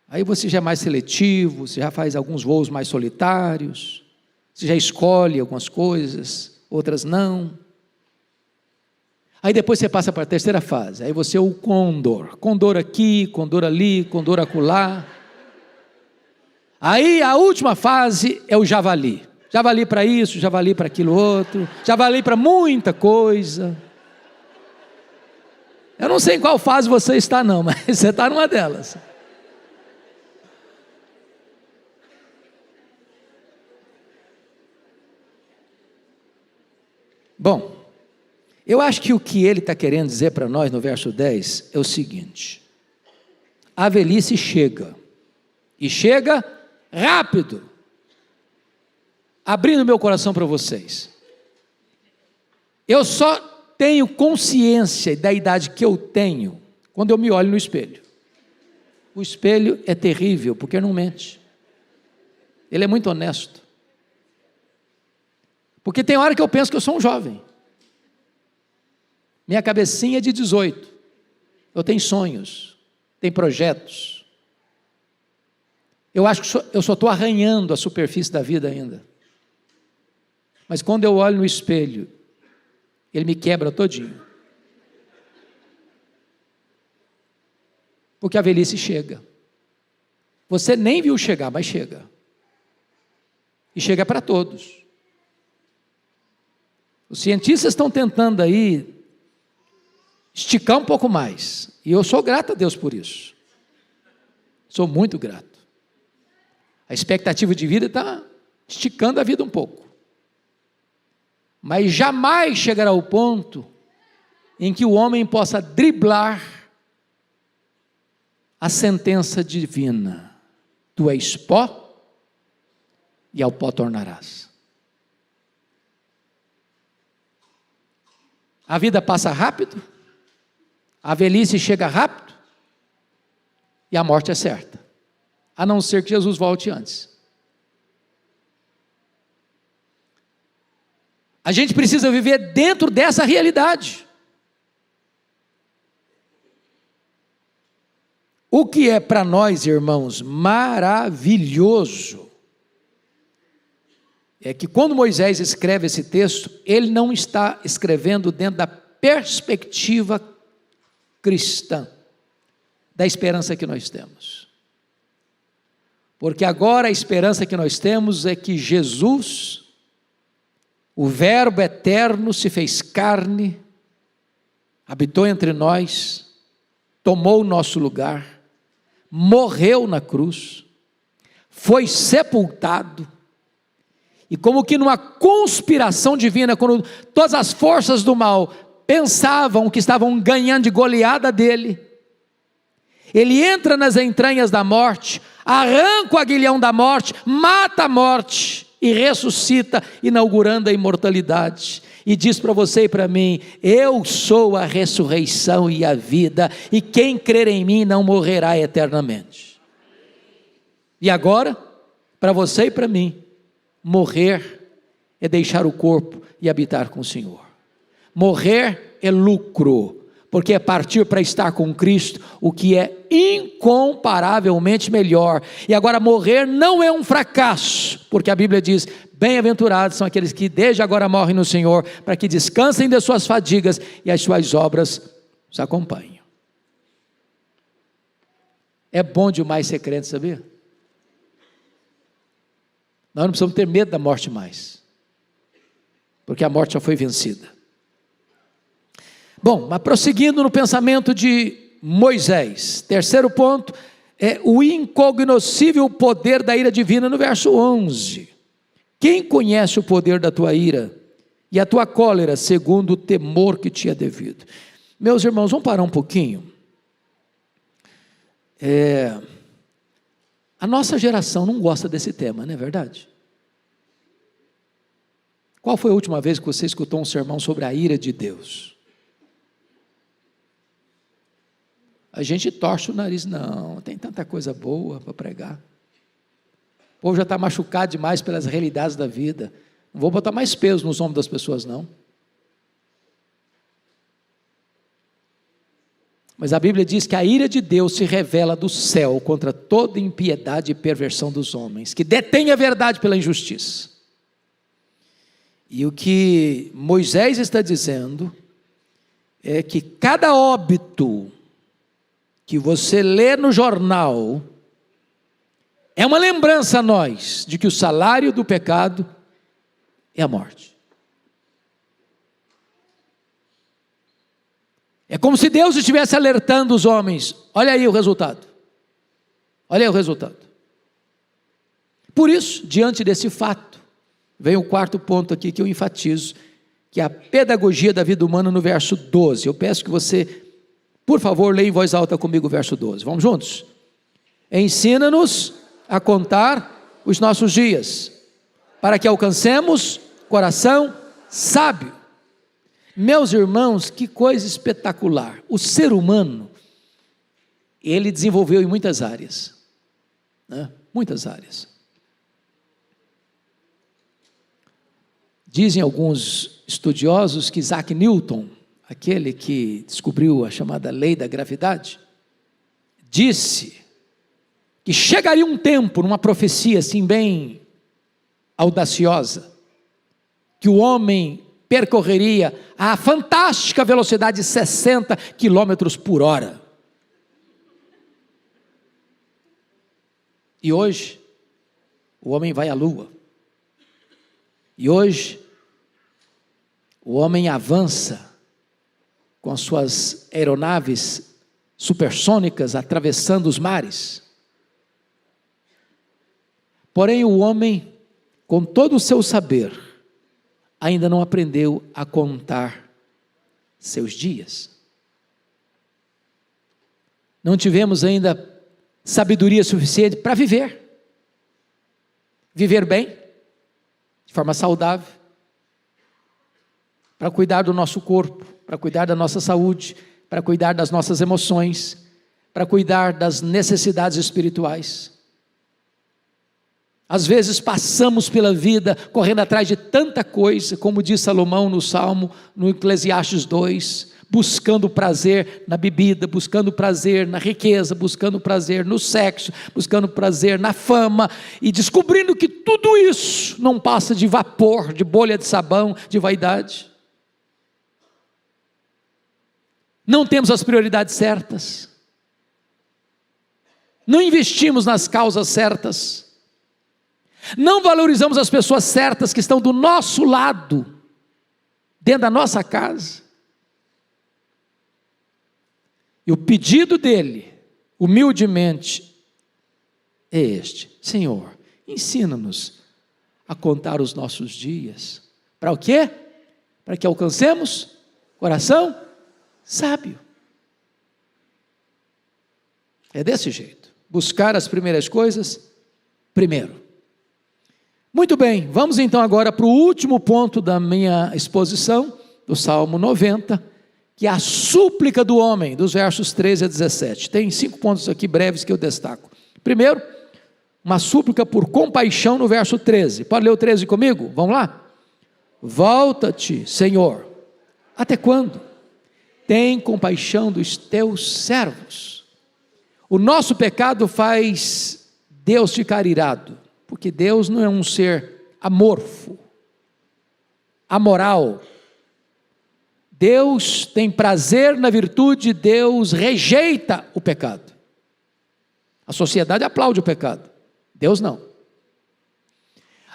Aí você já é mais seletivo, você já faz alguns voos mais solitários, você já escolhe algumas coisas, outras não. Aí depois você passa para a terceira fase, aí você é o condor. Condor aqui, condor ali, condor acolá. Aí a última fase é o javali. Javali para isso, javali para aquilo outro, javali para muita coisa. Eu não sei em qual fase você está não, mas você está numa delas. Bom, eu acho que o que ele está querendo dizer para nós no verso 10 é o seguinte: a velhice chega, e chega rápido. Abrindo meu coração para vocês, eu só tenho consciência da idade que eu tenho quando eu me olho no espelho. O espelho é terrível, porque não mente, ele é muito honesto. Porque tem hora que eu penso que eu sou um jovem. Minha cabecinha é de 18. Eu tenho sonhos, tenho projetos. Eu acho que eu só estou arranhando a superfície da vida ainda. Mas quando eu olho no espelho, ele me quebra todinho. Porque a velhice chega. Você nem viu chegar, mas chega. E chega para todos. Os cientistas estão tentando aí esticar um pouco mais, e eu sou grato a Deus por isso, sou muito grato. A expectativa de vida está esticando a vida um pouco, mas jamais chegará ao ponto em que o homem possa driblar a sentença divina: tu és pó e ao pó tornarás. A vida passa rápido, a velhice chega rápido, e a morte é certa, a não ser que Jesus volte antes. A gente precisa viver dentro dessa realidade. O que é para nós, irmãos, maravilhoso, é que quando Moisés escreve esse texto, ele não está escrevendo dentro da perspectiva cristã da esperança que nós temos. Porque agora a esperança que nós temos é que Jesus, o Verbo eterno, se fez carne, habitou entre nós, tomou o nosso lugar, morreu na cruz, foi sepultado, e como que numa conspiração divina, quando todas as forças do mal pensavam que estavam ganhando de goleada dele, ele entra nas entranhas da morte, arranca o aguilhão da morte, mata a morte e ressuscita, inaugurando a imortalidade, e diz para você e para mim: eu sou a ressurreição e a vida, e quem crer em mim não morrerá eternamente. E agora, para você e para mim, morrer é deixar o corpo e habitar com o Senhor. Morrer é lucro, porque é partir para estar com Cristo, o que é incomparavelmente melhor. E agora morrer não é um fracasso, porque a Bíblia diz: bem-aventurados são aqueles que desde agora morrem no Senhor, para que descansem de suas fadigas e as suas obras os acompanhem. É bom demais ser crente, sabia? Nós não precisamos ter medo da morte mais, porque a morte já foi vencida. Bom, mas prosseguindo no pensamento de Moisés, terceiro ponto é o incognoscível poder da ira divina, no verso 11. Quem conhece o poder da tua ira e a tua cólera, segundo o temor que te é devido? Meus irmãos, vamos parar um pouquinho. A nossa geração não gosta desse tema, não é verdade? Qual foi a última vez que você escutou um sermão sobre a ira de Deus? A gente torce o nariz, não, tem tanta coisa boa para pregar. O povo já está machucado demais pelas realidades da vida. Não vou botar mais peso nos ombros das pessoas, não. Mas a Bíblia diz que a ira de Deus se revela do céu contra toda impiedade e perversão dos homens, que detém a verdade pela injustiça. E o que Moisés está dizendo é que cada óbito que você lê no jornal é uma lembrança a nós de que o salário do pecado é a morte. É como se Deus estivesse alertando os homens: olha aí o resultado, olha aí o resultado. Por isso, diante desse fato, vem o quarto ponto aqui que eu enfatizo, que é a pedagogia da vida humana, no verso 12. Eu peço que você, por favor, leia em voz alta comigo o verso 12. Vamos juntos? Ensina-nos a contar os nossos dias, para que alcancemos coração sábio. Meus irmãos, que coisa espetacular. O ser humano, ele desenvolveu em muitas áreas, né? Muitas áreas. Dizem alguns estudiosos que Isaac Newton, aquele que descobriu a chamada lei da gravidade, disse que chegaria um tempo, numa profecia assim bem audaciosa, que o homem percorreria a fantástica velocidade de 60 quilômetros por hora. E hoje, o homem vai à lua. E hoje, o homem avança com as suas aeronaves supersônicas atravessando os mares. Porém, o homem, com todo o seu saber, ainda não aprendeu a contar seus dias. Não tivemos ainda sabedoria suficiente para viver. Viver bem, de forma saudável, para cuidar do nosso corpo, para cuidar da nossa saúde, para cuidar das nossas emoções, para cuidar das necessidades espirituais. Às vezes passamos pela vida correndo atrás de tanta coisa, como diz Salomão no Salmo, no Eclesiastes 2, buscando prazer na bebida, buscando prazer na riqueza, buscando prazer no sexo, buscando prazer na fama, e descobrindo que tudo isso não passa de vapor, de bolha de sabão, de vaidade. não temos as prioridades certas, não investimos nas causas certas, não valorizamos as pessoas certas que estão do nosso lado, dentro da nossa casa. E o pedido dele, humildemente, é este: Senhor, ensina-nos a contar os nossos dias. Para o quê? Para que alcancemos coração sábio. É desse jeito. Buscar as primeiras coisas primeiro. Muito bem, vamos então agora para o último ponto da minha exposição, do Salmo 90, que é a súplica do homem, dos versos 13 a 17. Tem 5 pontos aqui breves que eu destaco. Primeiro, uma súplica por compaixão no verso 13. Pode ler o 13 comigo? Vamos lá? Volta-te, Senhor. Até quando? Tem compaixão dos teus servos. O nosso pecado faz Deus ficar irado, porque Deus não é um ser amorfo, amoral. Deus tem prazer na virtude, Deus rejeita o pecado. A sociedade aplaude o pecado, Deus não.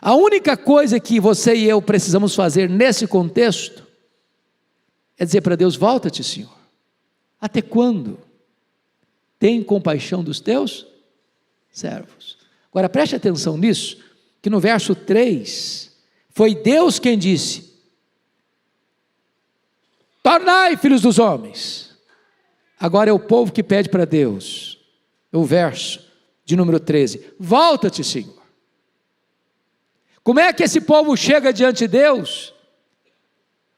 A única coisa que você e eu precisamos fazer nesse contexto é dizer para Deus: volta-te, Senhor. Até quando? Tem compaixão dos teus servos. Agora preste atenção nisso, que no verso 3, foi Deus quem disse: tornai filhos dos homens. Agora é o povo que pede para Deus. O verso de número 13, volta-te, Senhor. Como é que esse povo chega diante de Deus?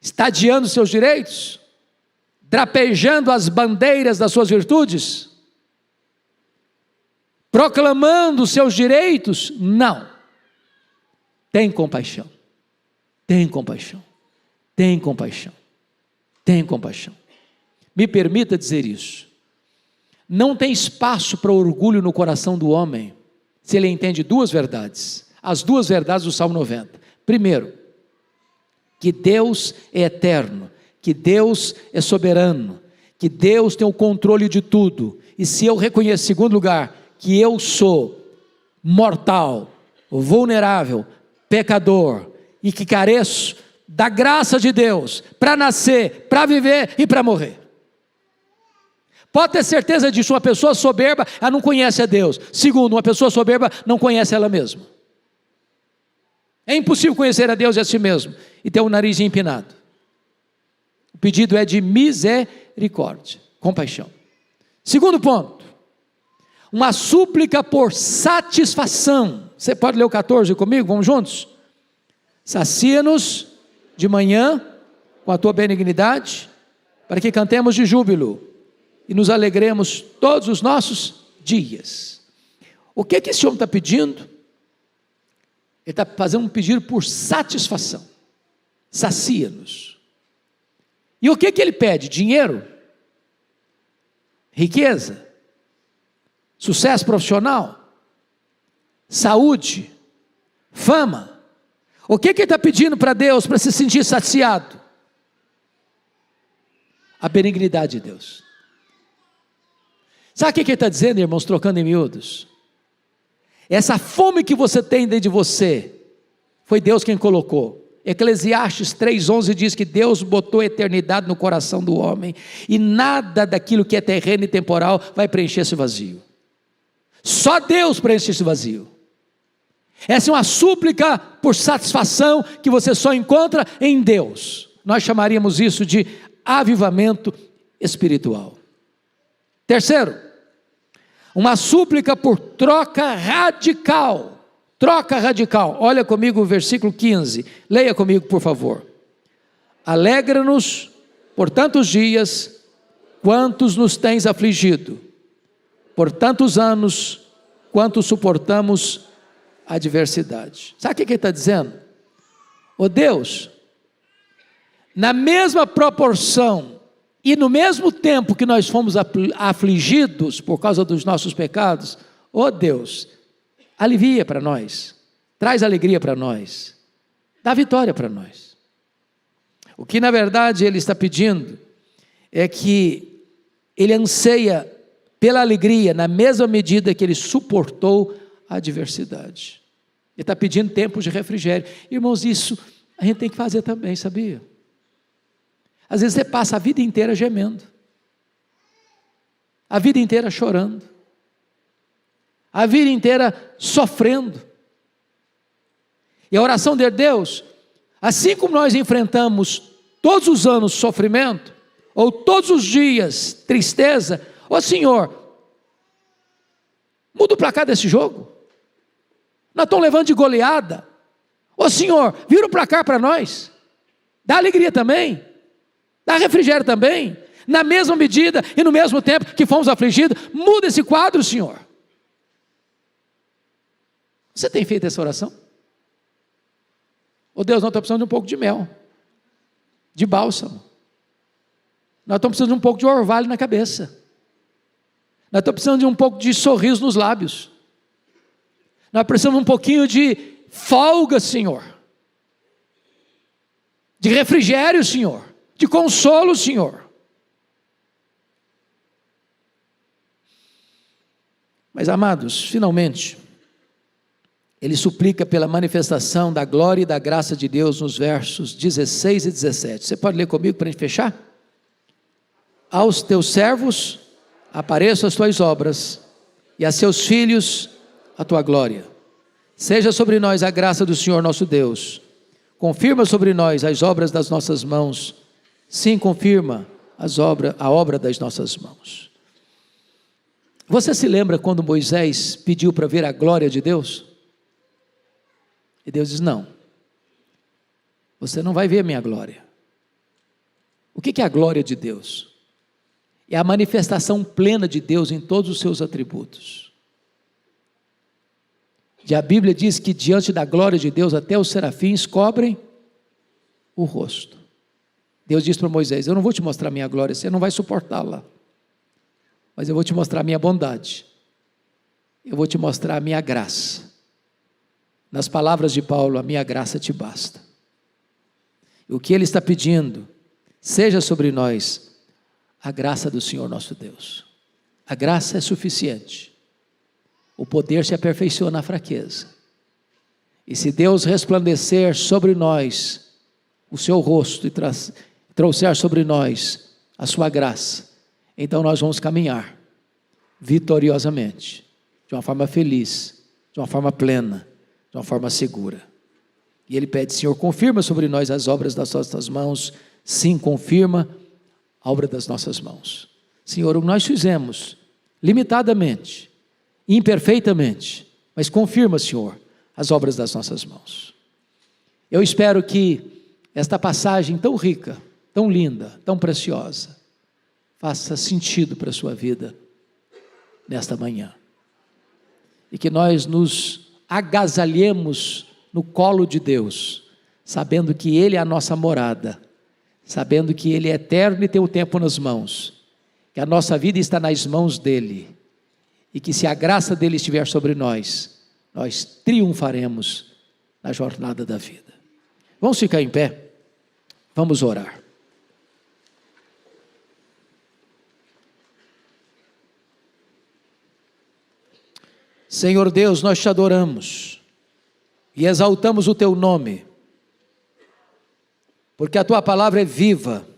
Estadiando seus direitos? Drapejando as bandeiras das suas virtudes? Proclamando seus direitos? Não. Tem compaixão. Tem compaixão. Tem compaixão. Tem compaixão. Me permita dizer isso. Não tem espaço para orgulho no coração do homem, se ele entende 2 verdades. As 2 verdades do Salmo 90. Primeiro, que Deus é eterno, que Deus é soberano, que Deus tem o controle de tudo. E se eu reconheço, em segundo lugar, que eu sou mortal, vulnerável, pecador, e que careço da graça de Deus para nascer, para viver e para morrer. Pode ter certeza disso. Uma pessoa soberba, ela não conhece a Deus. Segundo, uma pessoa soberba não conhece ela mesma. É impossível conhecer a Deus e a si mesmo e ter o nariz empinado. O pedido é de misericórdia, compaixão. Segundo ponto, uma súplica por satisfação. Você pode ler o 14 comigo? Vamos juntos? Sacia-nos de manhã com a tua benignidade, para que cantemos de júbilo e nos alegremos todos os nossos dias. O que esse homem está pedindo? Ele está fazendo um pedido por satisfação. Sacia-nos. E o que ele pede? Dinheiro? Riqueza? Sucesso profissional? Saúde? Fama? O que ele está pedindo para Deus para se sentir saciado? A benignidade de Deus. Sabe o que ele está dizendo, irmãos, trocando em miúdos? Essa fome que você tem dentro de você, foi Deus quem colocou. Eclesiastes 3,11 diz que Deus botou a eternidade no coração do homem, e nada daquilo que é terreno e temporal vai preencher esse vazio. Só Deus preenche esse vazio. Essa é uma súplica por satisfação que você só encontra em Deus. Nós chamaríamos isso de avivamento espiritual. Terceiro, uma súplica por troca radical. Troca radical. Olha comigo o versículo 15. Leia comigo, por favor. Alegra-nos por tantos dias, quantos nos tens afligido, por tantos anos, quanto suportamos a adversidade. Sabe o que ele está dizendo? Ô Deus, na mesma proporção e no mesmo tempo que nós fomos afligidos por causa dos nossos pecados, ó Deus, alivia para nós, traz alegria para nós, dá vitória para nós. O que na verdade ele está pedindo é que ele anseia pela alegria na mesma medida que ele suportou a adversidade. Ele está pedindo tempos de refrigério. Irmãos, isso a gente tem que fazer também, sabia? Às vezes você passa a vida inteira gemendo, a vida inteira chorando, a vida inteira sofrendo. E a oração de Deus, assim como nós enfrentamos todos os anos sofrimento, ou todos os dias tristeza, ô Senhor, muda o placar desse jogo. Nós estamos levando de goleada. Ô Senhor, vira o placar para nós. Dá alegria também. Dá refrigério também. Na mesma medida e no mesmo tempo que fomos afligidos, muda esse quadro, Senhor. Você tem feito essa oração? Ô Deus, nós estamos precisando de um pouco de mel, de bálsamo. Nós estamos precisando de um pouco de orvalho na cabeça. Nós estamos precisando de um pouco de sorriso nos lábios. Nós precisamos de um pouquinho de folga, Senhor. De refrigério, Senhor. De consolo, Senhor. Mas, amados, finalmente, ele suplica pela manifestação da glória e da graça de Deus nos versos 16 e 17. Você pode ler comigo para a gente fechar? Aos teus servos apareçam as tuas obras, e a seus filhos a tua glória. Seja sobre nós a graça do Senhor nosso Deus. Confirma sobre nós as obras das nossas mãos. Sim, confirma a obra das nossas mãos. Você se lembra quando Moisés pediu para ver a glória de Deus? E Deus diz: não, você não vai ver a minha glória. O que é a glória de Deus? É a manifestação plena de Deus em todos os seus atributos. E a Bíblia diz que diante da glória de Deus até os serafins cobrem o rosto. Deus diz para Moisés: eu não vou te mostrar a minha glória, você não vai suportá-la, mas eu vou te mostrar a minha bondade, eu vou te mostrar a minha graça. Nas palavras de Paulo, a minha graça te basta. E o que ele está pedindo: seja sobre nós a graça do Senhor nosso Deus. A graça é suficiente. O poder se aperfeiçoa na fraqueza. E se Deus resplandecer sobre nós o seu rosto e trouxer sobre nós a sua graça, então nós vamos caminhar vitoriosamente, de uma forma feliz, de uma forma plena, de uma forma segura. E ele pede: Senhor, confirma sobre nós as obras das nossas mãos. Sim, confirma a obra das nossas mãos. Senhor, o que nós fizemos, limitadamente, imperfeitamente, mas confirma, Senhor, as obras das nossas mãos. Eu espero que esta passagem tão rica, tão linda, tão preciosa, faça sentido para a sua vida nesta manhã. E que nós nos agasalhemos no colo de Deus, sabendo que Ele é a nossa morada, sabendo que Ele é eterno e tem o tempo nas mãos, que a nossa vida está nas mãos dEle, e que se a graça dEle estiver sobre nós, nós triunfaremos na jornada da vida. Vamos ficar em pé, vamos orar. Senhor Deus, nós te adoramos e exaltamos o teu nome, porque a tua palavra é viva,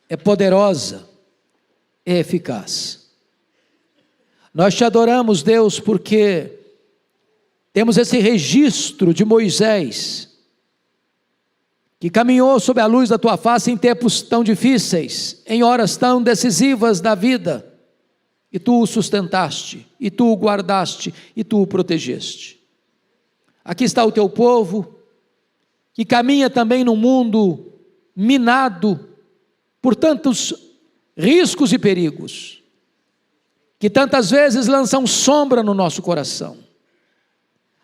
é poderosa, é eficaz. Nós te adoramos, Deus, porque temos esse registro de Moisés, que caminhou sob a luz da tua face em tempos tão difíceis, em horas tão decisivas da vida, e tu o sustentaste, e tu o guardaste, e tu o protegeste. Aqui está o teu povo, que caminha também num mundo minado por tantos riscos e perigos, que tantas vezes lançam sombra no nosso coração,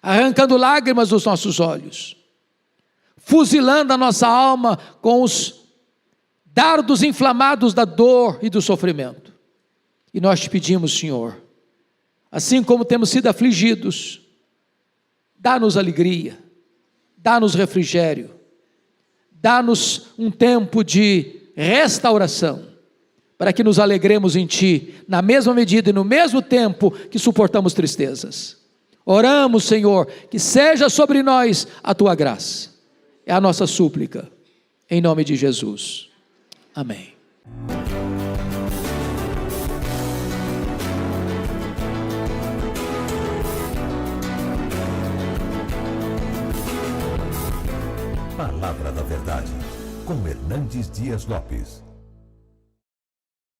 arrancando lágrimas dos nossos olhos, fuzilando a nossa alma com os dardos inflamados da dor e do sofrimento. E nós te pedimos, Senhor, assim como temos sido afligidos, dá-nos alegria, dá-nos refrigério, dá-nos um tempo de restauração, para que nos alegremos em Ti, na mesma medida e no mesmo tempo que suportamos tristezas. Oramos, Senhor, que seja sobre nós a Tua graça. É a nossa súplica, em nome de Jesus. Amém. Palavra da Verdade, com Hernandes Dias Lopes.